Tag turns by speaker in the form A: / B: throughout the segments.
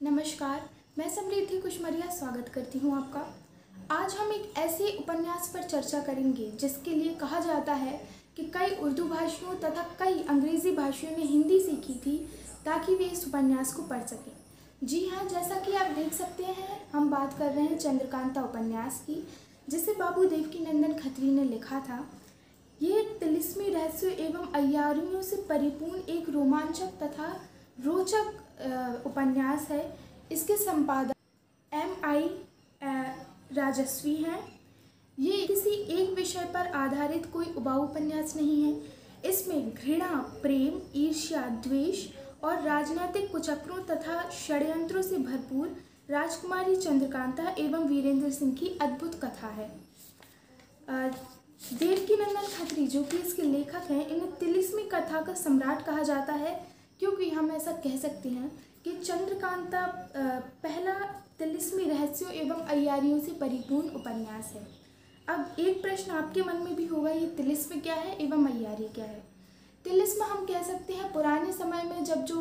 A: नमस्कार, मैं समृद्धि कुशमरिया स्वागत करती हूँ आपका। आज हम एक ऐसे उपन्यास पर चर्चा करेंगे जिसके लिए कहा जाता है कि कई उर्दू भाषियों तथा कई अंग्रेज़ी भाषियों ने हिंदी सीखी थी ताकि वे इस उपन्यास को पढ़ सकें। जी हाँ, जैसा कि आप देख सकते हैं, हम बात कर रहे हैं चंद्रकांता उपन्यास की, जिसे बाबू देवकीनंदन खत्री ने लिखा था। ये तिलिस्मी रहस्यों एवं अय्यारियों से परिपूर्ण एक रोमांचक तथा रोचक उपन्यास है। इसके संपादक M.I. राजस्वी हैं। ये किसी एक विषय पर आधारित कोई उबाऊ उपन्यास नहीं है। इसमें घृणा, प्रेम, ईर्ष्या, द्वेष और राजनीतिक कुचक्रों तथा षड्यंत्रों से भरपूर राजकुमारी चंद्रकांता एवं वीरेंद्र सिंह की अद्भुत कथा है। देवकीनंदन खत्री, जो कि इसके लेखक हैं, इन्हें तिलिस्मी कथा का सम्राट कहा जाता है, क्योंकि हम ऐसा कह सकते हैं कि चंद्रकांता पहला तिलिस्मी रहस्यों एवं अय्यारियों से परिपूर्ण उपन्यास है। अब एक प्रश्न आपके मन में भी होगा, ये तिलिस्म क्या है एवं अय्यारी क्या है? तिलिस्म हम कह सकते हैं पुराने समय में जब जो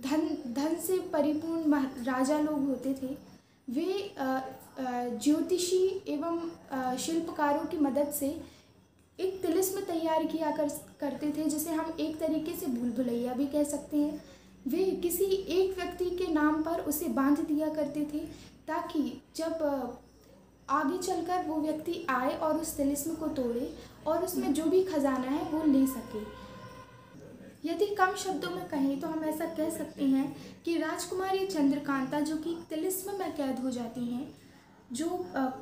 A: धन से परिपूर्ण राजा लोग होते थे, वे ज्योतिषी एवं शिल्पकारों की मदद से एक तिलिस्म तैयार किया करते थे, जिसे हम एक तरीके से भूल भुलैया भी कह सकते हैं। वे किसी एक व्यक्ति के नाम पर उसे बांध दिया करते थे ताकि जब आगे चलकर वो व्यक्ति आए और उस तिलिस्म को तोड़े और उसमें जो भी खजाना है वो ले सके। यदि कम शब्दों में कहें तो हम ऐसा कह सकते हैं कि राजकुमारी चंद्रकांता, जो कि तिलिस्म में कैद हो जाती हैं, जो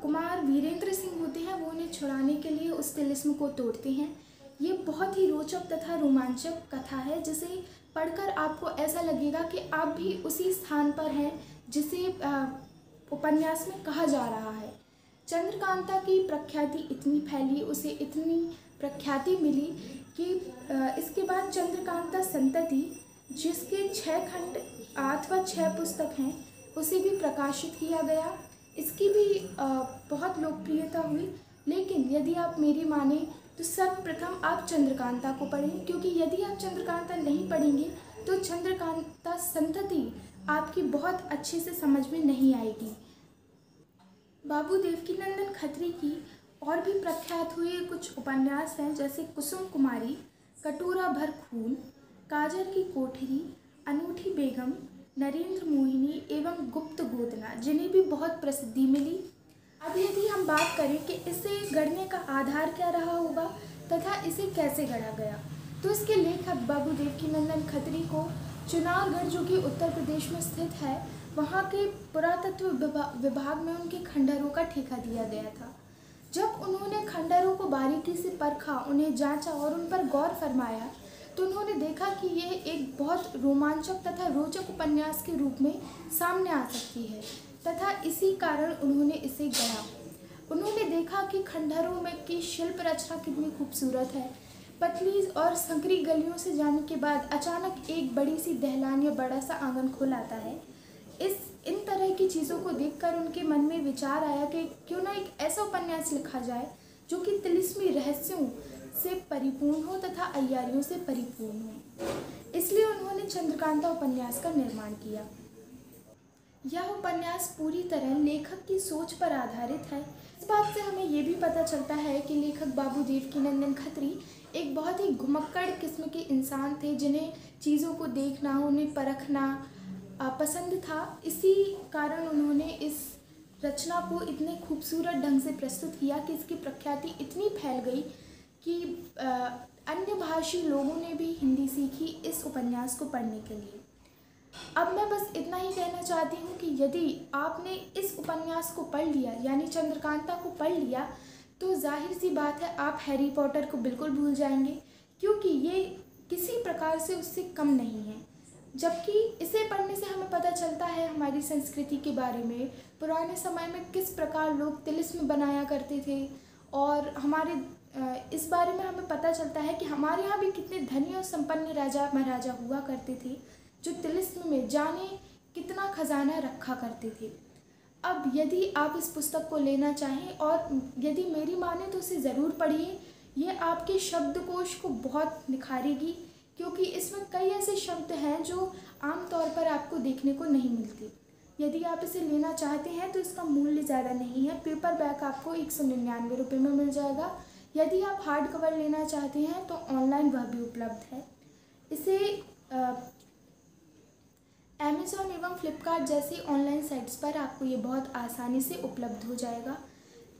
A: कुमार वीरेंद्र सिंह होते हैं, वो उन्हें छुड़ाने के लिए उस तिलिस्म को तोड़ते हैं। ये बहुत ही रोचक तथा रोमांचक कथा है, जिसे पढ़कर आपको ऐसा लगेगा कि आप भी उसी स्थान पर हैं जिसे उपन्यास में कहा जा रहा है। चंद्रकांता की प्रख्याति इतनी फैली, उसे इतनी प्रख्याति मिली कि इसके बाद चंद्रकांता संतति, जिसके 6 खंड अथवा 6 पुस्तक हैं, उसे भी प्रकाशित किया गया। इसकी भी बहुत लोकप्रियता हुई। लेकिन यदि आप मेरी माने तो सर्वप्रथम आप चंद्रकांता को पढ़ें, क्योंकि यदि आप चंद्रकांता नहीं पढ़ेंगे तो चंद्रकांता संतति आपकी बहुत अच्छे से समझ में नहीं आएगी। बाबू देवकीनंदन खत्री की और भी प्रख्यात हुए कुछ उपन्यास हैं, जैसे कुसुम कुमारी, कटोरा भर खून, काजर की कोठरी, अनूठी बेगम, नरेंद्र मोहिनी एवं गुप्त गोदना, जिन्हें भी बहुत प्रसिद्धि मिली। अब यदि हम बात करें कि इसे गढ़ने का आधार क्या रहा होगा तथा इसे कैसे गढ़ा गया, तो इसके लेखक बाबू देवकीनंदन खत्री को चुनारगढ़, जो कि उत्तर प्रदेश में स्थित है, वहाँ के पुरातत्व विभाग में उनके खंडहरों का ठेका दिया गया था। जब उन्होंने खंडहरों को बारीकी से परखा, उन्हें जांचा और उन पर गौर फरमाया, तो उन्होंने देखा कि यह एक बहुत रोमांचक तथा रोचक उपन्यास के रूप में सामने आ सकती है, तथा इसी कारण उन्होंने इसे गढ़ा। उन्होंने देखा कि खंडहरों में की शिल्प रचना कितनी खूबसूरत है। पतली और संकरी गलियों से जाने के बाद अचानक एक बड़ी सी दहलान या बड़ा सा आंगन खुल आता है। इन तरह की चीज़ों को देखकर उनके मन में विचार आया कि क्यों ना एक ऐसा उपन्यास लिखा जाए जो कि तिलिस्मी रहस्यों से परिपूर्ण हो तथा अय्यारियों से परिपूर्ण हो। इसलिए उन्होंने चंद्रकांता उपन्यास का निर्माण किया। यह उपन्यास पूरी तरह लेखक की सोच पर आधारित है। इस बात से हमें ये भी पता चलता है कि लेखक बाबू देवकीनंदन खत्री एक बहुत ही घुमक्कड़ किस्म के इंसान थे, जिन्हें चीज़ों को देखना, उन्हें परखना पसंद था। इसी कारण उन्होंने इस रचना को इतने खूबसूरत ढंग से प्रस्तुत किया कि इसकी प्रख्याति इतनी फैल गई कि अन्य भाषी लोगों ने भी हिंदी सीखी इस उपन्यास को पढ़ने के लिए। अब मैं बस इतना ही कहना चाहती हूँ कि यदि आपने इस उपन्यास को पढ़ लिया, यानी चंद्रकांता को पढ़ लिया, तो जाहिर सी बात है आप हैरी पॉटर को बिल्कुल भूल जाएंगे, क्योंकि ये किसी प्रकार से उससे कम नहीं है। जबकि इसे पढ़ने से हमें पता चलता है हमारी संस्कृति के बारे में, पुराने समय में किस प्रकार लोग तिलिस्म बनाया करते थे, और हमारे इस बारे में हमें पता चलता है कि हमारे यहाँ भी कितने धनी और संपन्न राजा महाराजा हुआ करते थे, जो तिलिस्म में जाने कितना खजाना रखा करते थे। अब यदि आप इस पुस्तक को लेना चाहें, और यदि मेरी माने तो इसे ज़रूर पढ़िए। ये आपके शब्दकोश को बहुत निखारेगी। क्योंकि इसमें कई ऐसे शब्द हैं जो आमतौर पर आपको देखने को नहीं मिलते। यदि आप इसे लेना चाहते हैं तो इसका मूल्य ज़्यादा नहीं है। पेपर बैक आपको 199 रुपये में मिल जाएगा। यदि आप हार्ड कवर लेना चाहते हैं तो ऑनलाइन वह भी उपलब्ध है। इसे अमेज़ॉन एवं फ्लिपकार्ट जैसी ऑनलाइन साइट्स पर आपको ये बहुत आसानी से उपलब्ध हो जाएगा।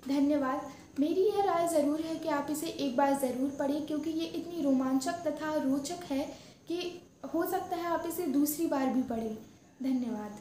A: धन्यवाद। मेरी यह राय ज़रूर है कि आप इसे एक बार ज़रूर पढ़ें, क्योंकि ये इतनी रोमांचक तथा रोचक है कि हो सकता है आप इसे दूसरी बार भी पढ़ें। धन्यवाद।